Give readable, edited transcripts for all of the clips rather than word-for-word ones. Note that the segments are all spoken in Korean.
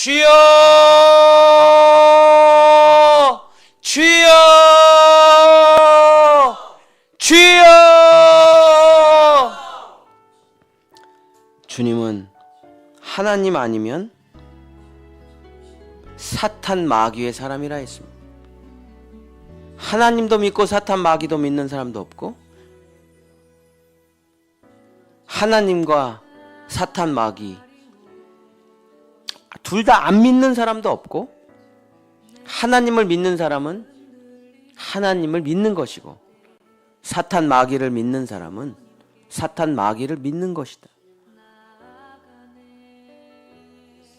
주여 주여 주여. 주님은 하나님 아니면 사탄 마귀의 사람이라 했습니다. 하나님도 믿고 사탄 마귀도 믿는 사람도 없고, 하나님과 사탄 마귀 둘 다 안 믿는 사람도 없고, 하나님을 믿는 사람은 하나님을 믿는 것이고, 사탄 마귀를 믿는 사람은 사탄 마귀를 믿는 것이다.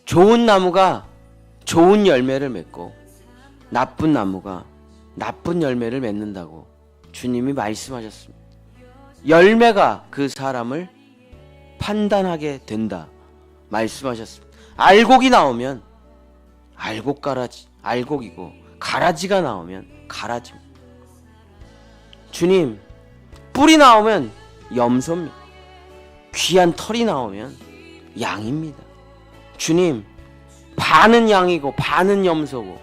좋은 나무가 좋은 열매를 맺고 나쁜 나무가 나쁜 열매를 맺는다고 주님이 말씀하셨습니다. 열매가 그 사람을 판단하게 된다 말씀하셨습니다. 알곡이 나오면 알곡이고 가라지가 나오면 가라지입니다. 주님, 뿔이 나오면 염소입니다. 귀한 털이 나오면 양입니다. 주님, 반은 양이고 반은 염소고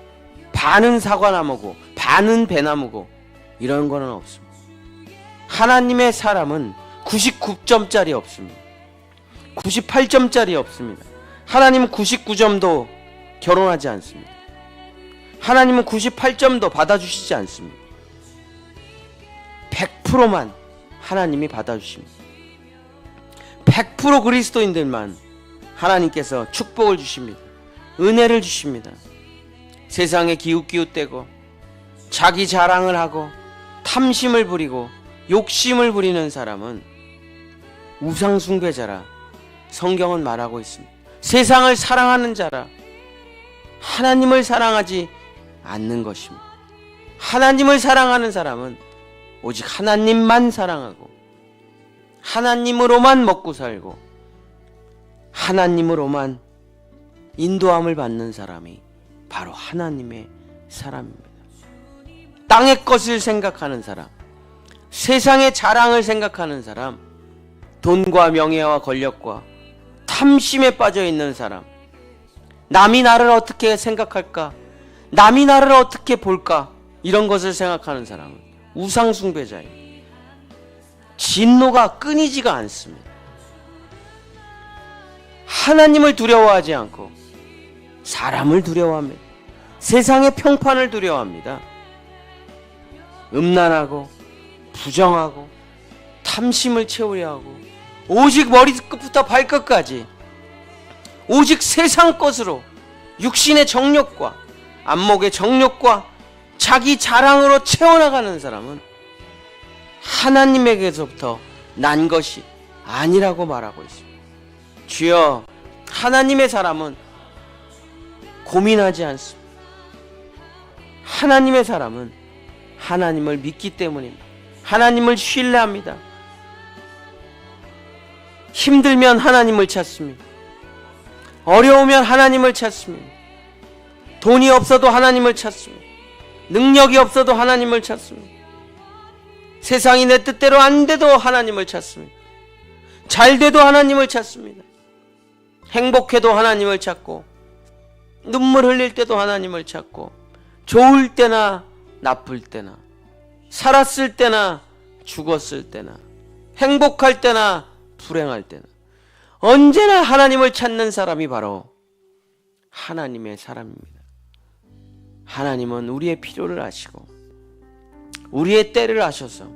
반은 사과나무고 반은 배나무고 이런 거는 없습니다. 하나님의 사람은 99점짜리 없습니다. 98점짜리 없습니다. 하나님은 99점도 결혼하지 않습니다. 하나님은 98점도 받아주시지 않습니다. 100%만 하나님이 받아주십니다. 100% 그리스도인들만 하나님께서 축복을 주십니다. 은혜를 주십니다. 세상에 기웃기웃대고 자기 자랑을 하고 탐심을 부리고 욕심을 부리는 사람은 우상숭배자라 성경은 말하고 있습니다. 세상을 사랑하는 자라 하나님을 사랑하지 않는 것입니다. 하나님을 사랑하는 사람은 오직 하나님만 사랑하고 하나님으로만 먹고 살고 하나님으로만 인도함을 받는 사람이 바로 하나님의 사람입니다. 땅의 것을 생각하는 사람, 세상의 자랑을 생각하는 사람, 돈과 명예와 권력과 탐심에 빠져 있는 사람, 남이 나를 어떻게 생각할까, 남이 나를 어떻게 볼까, 이런 것을 생각하는 사람은 우상숭배자예요. 진노가 끊이지가 않습니다. 하나님을 두려워하지 않고 사람을 두려워합니다. 세상의 평판을 두려워합니다. 음란하고 부정하고 탐심을 채우려 하고 오직 머리끝부터 발끝까지 오직 세상 것으로 육신의 정욕과 안목의 정욕과 자기 자랑으로 채워나가는 사람은 하나님에게서부터 난 것이 아니라고 말하고 있습니다. 주여, 하나님의 사람은 고민하지 않습니다. 하나님의 사람은 하나님을 믿기 때문입니다. 하나님을 신뢰합니다. 힘들면 하나님을 찾습니다. 어려우면 하나님을 찾습니다. 돈이 없어도 하나님을 찾습니다. 능력이 없어도 하나님을 찾습니다. 세상이 내 뜻대로 안 돼도 하나님을 찾습니다. 잘 돼도 하나님을 찾습니다. 행복해도 하나님을 찾고 눈물 흘릴 때도 하나님을 찾고 좋을 때나 나쁠 때나 살았을 때나 죽었을 때나 행복할 때나 불행할 때나 언제나 하나님을 찾는 사람이 바로 하나님의 사람입니다. 하나님은 우리의 필요를 아시고 우리의 때를 아셔서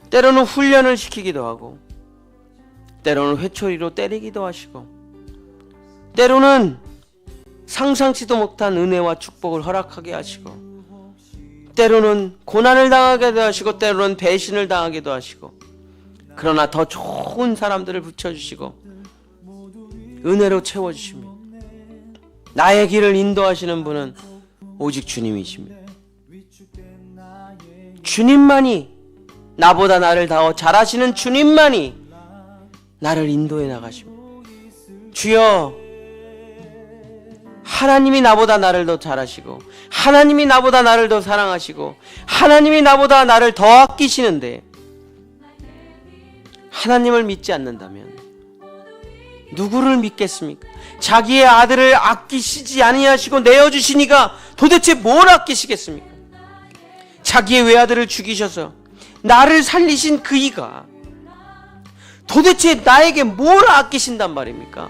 때로는 훈련을 시키기도 하고 때로는 회초리로 때리기도 하시고 때로는 상상치도 못한 은혜와 축복을 허락하게 하시고 때로는 고난을 당하게도 하시고 때로는 배신을 당하기도 하시고 그러나 더 좋은 사람들을 붙여주시고 은혜로 채워주십니다. 나의 길을 인도하시는 분은 오직 주님이십니다. 주님만이, 나보다 나를 더 잘하시는 주님만이 나를 인도해 나가십니다. 주여, 하나님이 나보다 나를 더 잘하시고 하나님이 나보다 나를 더 사랑하시고 하나님이 나보다 나를 더 아끼시는데 하나님을 믿지 않는다면 누구를 믿겠습니까? 자기의 아들을 아끼시지 아니하시고 내어주시니가 도대체 뭘 아끼시겠습니까? 자기의 외아들을 죽이셔서 나를 살리신 그 이가 도대체 나에게 뭘 아끼신단 말입니까?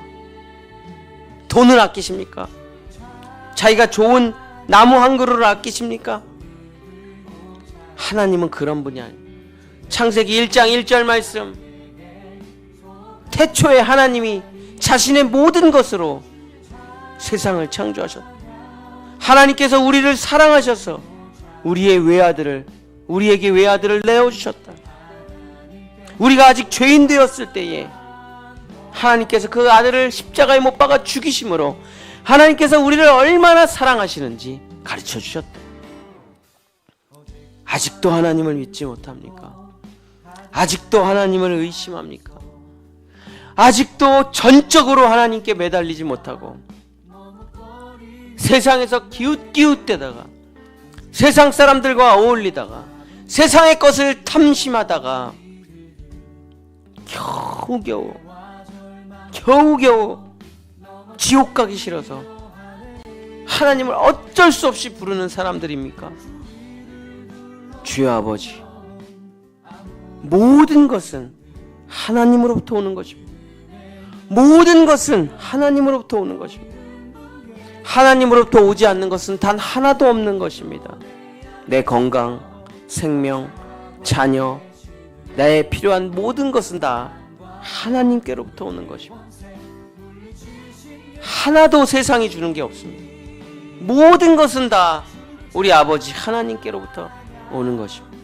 돈을 아끼십니까? 자기가 좋은 나무 한 그루를 아끼십니까? 하나님은 그런 분이 아니에요. 창세기 1장 1절 말씀, 태초에 하나님이 자신의 모든 것으로 세상을 창조하셨다. 하나님께서 우리를 사랑하셔서 우리에게 외아들을 내어주셨다. 우리가 아직 죄인 되었을 때에 하나님께서 그 아들을 십자가에 못 박아 죽이심으로 하나님께서 우리를 얼마나 사랑하시는지 가르쳐 주셨다. 아직도 하나님을 믿지 못합니까? 아직도 하나님을 의심합니까? 아직도 전적으로 하나님께 매달리지 못하고 세상에서 기웃기웃대다가 세상 사람들과 어울리다가 세상의 것을 탐심하다가 겨우겨우 지옥 가기 싫어서 하나님을 어쩔 수 없이 부르는 사람들입니까? 주여 아버지, 모든 것은 하나님으로부터 오는 것입니다. 모든 것은 하나님으로부터 오는 것입니다. 하나님으로부터 오지 않는 것은 단 하나도 없는 것입니다. 내 건강, 생명, 자녀, 나의 필요한 모든 것은 다 하나님께로부터 오는 것입니다. 하나도 세상이 주는 게 없습니다. 모든 것은 다 우리 아버지 하나님께로부터 오는 것입니다.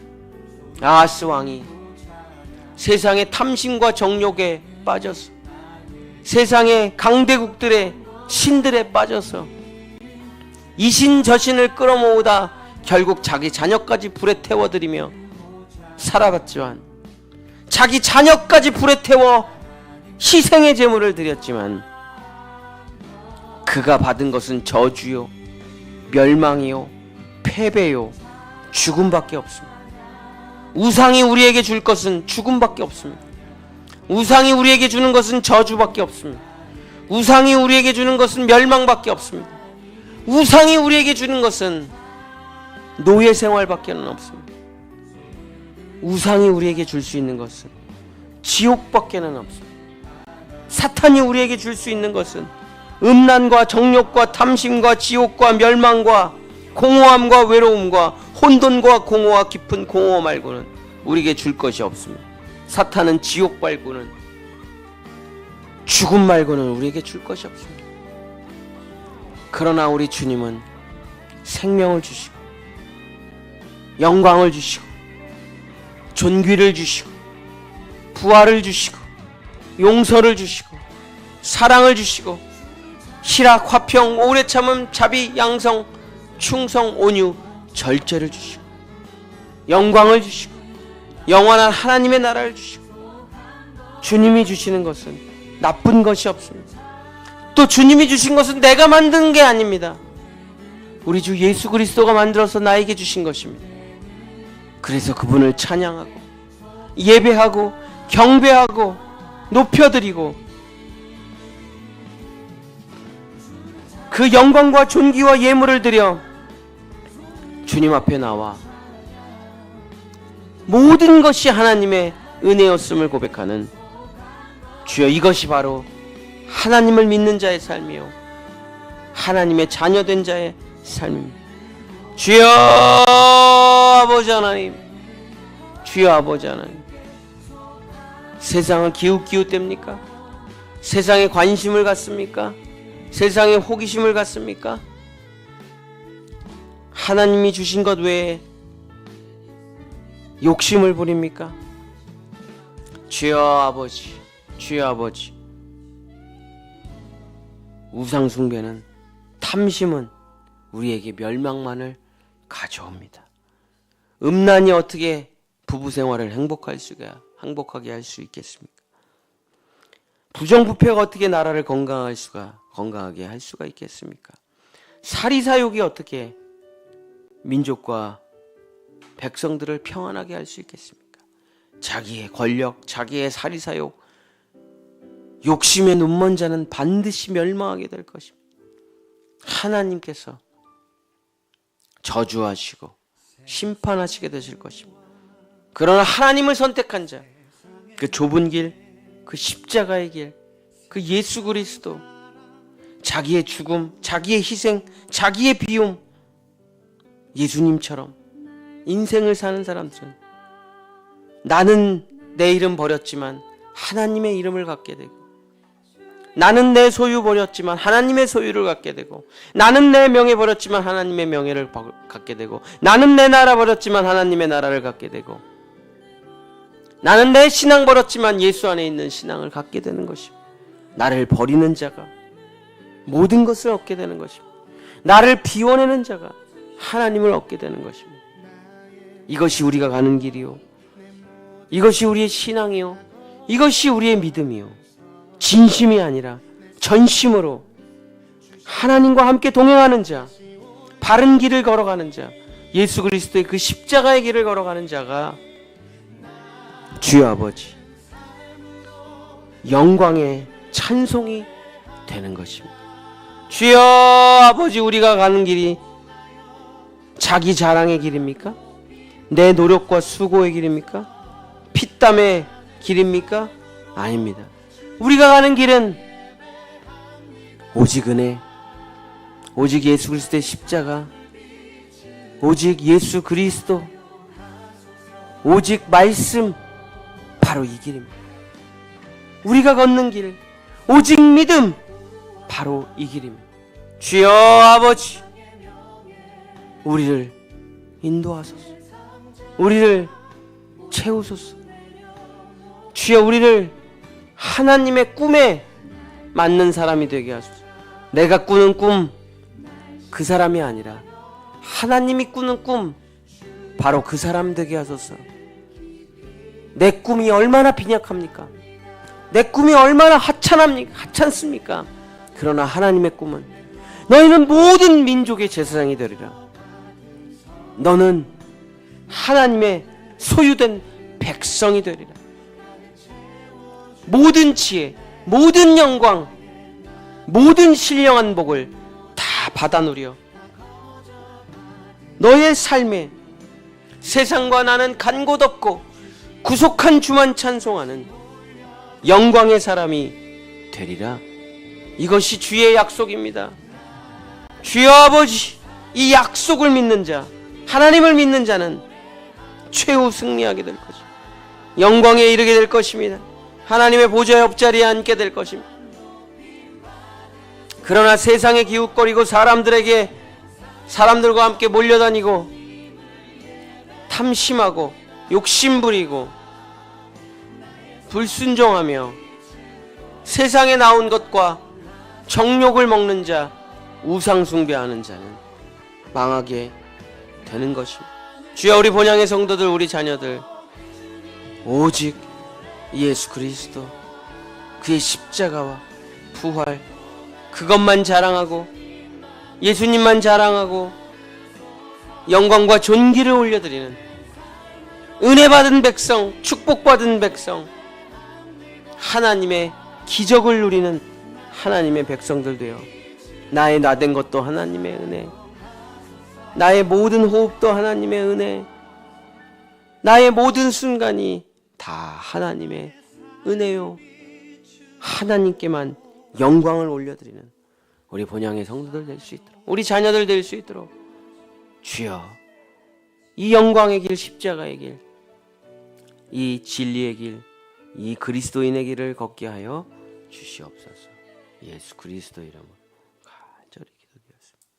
아하스 왕이 세상의 탐심과 정욕에 빠져서 세상의 강대국들의 신들에 빠져서 이신저신을 끌어모으다 결국 자기 자녀까지 불에 태워드리며 살아갔지만, 자기 자녀까지 불에 태워 희생의 제물을 드렸지만 그가 받은 것은 저주요, 멸망이요, 패배요, 죽음밖에 없습니다. 우상이 우리에게 줄 것은 죽음밖에 없습니다. 우상이 우리에게 주는 것은 저주밖에 없습니다. 우상이 우리에게 주는 것은 멸망밖에 없습니다. 우상이 우리에게 주는 것은 노예 생활밖에는 없습니다. 우상이 우리에게 줄 수 있는 것은 지옥밖에는 없습니다. 사탄이 우리에게 줄 수 있는 것은 음란과 정욕과 탐심과 지옥과 멸망과 공허함과 외로움과 혼돈과 공허와 깊은 공허 말고는 우리에게 줄 것이 없습니다. 사탄은 지옥 말고는, 죽음 말고는 우리에게 줄 것이 없습니다. 그러나 우리 주님은 생명을 주시고 영광을 주시고 존귀를 주시고 부활을 주시고 용서를 주시고 사랑을 주시고 희락, 화평, 오래 참음, 자비, 양성, 충성, 온유, 절제를 주시고 영광을 주시고 영원한 하나님의 나라를 주시고, 주님이 주시는 것은 나쁜 것이 없습니다. 또 주님이 주신 것은 내가 만든 게 아닙니다. 우리 주 예수 그리스도가 만들어서 나에게 주신 것입니다. 그래서 그분을 찬양하고 예배하고 경배하고 높여드리고 그 영광과 존귀와 예물을 드려 주님 앞에 나와 모든 것이 하나님의 은혜였음을 고백하는, 주여, 이것이 바로 하나님을 믿는 자의 삶이요 하나님의 자녀된 자의 삶입니다. 주여 아버지 하나님, 주여 아버지 하나님, 세상을 기웃기웃댑니까? 세상에 관심을 갖습니까? 세상에 호기심을 갖습니까? 하나님이 주신 것 외에 욕심을 부립니까? 주여 아버지, 주여 아버지, 우상숭배는, 탐심은 우리에게 멸망만을 가져옵니다. 음란이 어떻게 부부생활을 행복하게 할 수 있겠습니까? 부정부패가 어떻게 나라를 건강하게 할 수가 있겠습니까? 사리사욕이 어떻게 민족과 백성들을 평안하게 할 수 있겠습니까? 자기의 권력, 자기의 사리사욕, 욕심에 눈먼 자는 반드시 멸망하게 될 것입니다. 하나님께서 저주하시고 심판하시게 되실 것입니다. 그러나 하나님을 선택한 자, 그 좁은 길, 그 십자가의 길, 그 예수 그리스도, 자기의 죽음, 자기의 희생, 자기의 비움, 예수님처럼 인생을 사는 사람들은 나는 내 이름 버렸지만 하나님의 이름을 갖게 되고, 나는 내 소유 버렸지만 하나님의 소유를 갖게 되고, 나는 내 명예 버렸지만 하나님의 명예를 갖게 되고, 나는 내 나라 버렸지만 하나님의 나라를 갖게 되고, 나는 내 신앙 버렸지만 예수 안에 있는 신앙을 갖게 되는 것입니다. 나를 버리는 자가 모든 것을 얻게 되는 것입니다. 나를 비워내는 자가 하나님을 얻게 되는 것입니다. 이것이 우리가 가는 길이요, 이것이 우리의 신앙이요, 이것이 우리의 믿음이요. 진심이 아니라 전심으로 하나님과 함께 동행하는 자, 바른 길을 걸어가는 자, 예수 그리스도의 그 십자가의 길을 걸어가는 자가 주여 아버지 영광의 찬송이 되는 것입니다. 주여 아버지, 우리가 가는 길이 자기 자랑의 길입니까? 내 노력과 수고의 길입니까? 피땀의 길입니까? 아닙니다. 우리가 가는 길은 오직 은혜, 오직 예수 그리스도의 십자가, 오직 예수 그리스도, 오직 말씀, 바로 이 길입니다. 우리가 걷는 길, 오직 믿음, 바로 이 길입니다. 주여 아버지, 우리를 인도하소서. 우리를 채우소서. 주여, 우리를 하나님의 꿈에 맞는 사람이 되게 하소서. 내가 꾸는 꿈, 그 사람이 아니라 하나님이 꾸는 꿈, 바로 그 사람 되게 하소서. 내 꿈이 얼마나 빈약합니까? 내 꿈이 얼마나 하찮습니까? 그러나 하나님의 꿈은 너희는 모든 민족의 제사장이 되리라. 너는 하나님의 소유된 백성이 되리라. 모든 지혜, 모든 영광, 모든 신령한 복을 다 받아 누려 너의 삶에 세상과 나는 간 곳 없고 구속한 주만 찬송하는 영광의 사람이 되리라. 이것이 주의 약속입니다. 주여 아버지, 이 약속을 믿는 자, 하나님을 믿는 자는 최후 승리하게 될 것입니다. 영광에 이르게 될 것입니다. 하나님의 보좌의 옆자리에 앉게 될 것입니다. 그러나 세상에 기웃거리고 사람들과 함께 몰려다니고 탐심하고 욕심부리고 불순종하며 세상에 나온 것과 정욕을 먹는 자, 우상숭배하는 자는 망하게 되는 것입니다. 주여, 우리 본향의 성도들, 우리 자녀들 오직 예수 그리스도, 그의 십자가와 부활, 그것만 자랑하고 예수님만 자랑하고 영광과 존귀를 올려드리는 은혜받은 백성, 축복받은 백성, 하나님의 기적을 누리는 하나님의 백성들 되어 나의 나된 것도 하나님의 은혜, 나의 모든 호흡도 하나님의 은혜, 나의 모든 순간이 다 하나님의 은혜요, 하나님께만 영광을 올려드리는 우리 본향의 성도들 될 수 있도록, 우리 자녀들 될 수 있도록 주여, 이 영광의 길, 십자가의 길, 이 진리의 길, 이 그리스도인의 길을 걷게 하여 주시옵소서. 예수 그리스도 이름으로.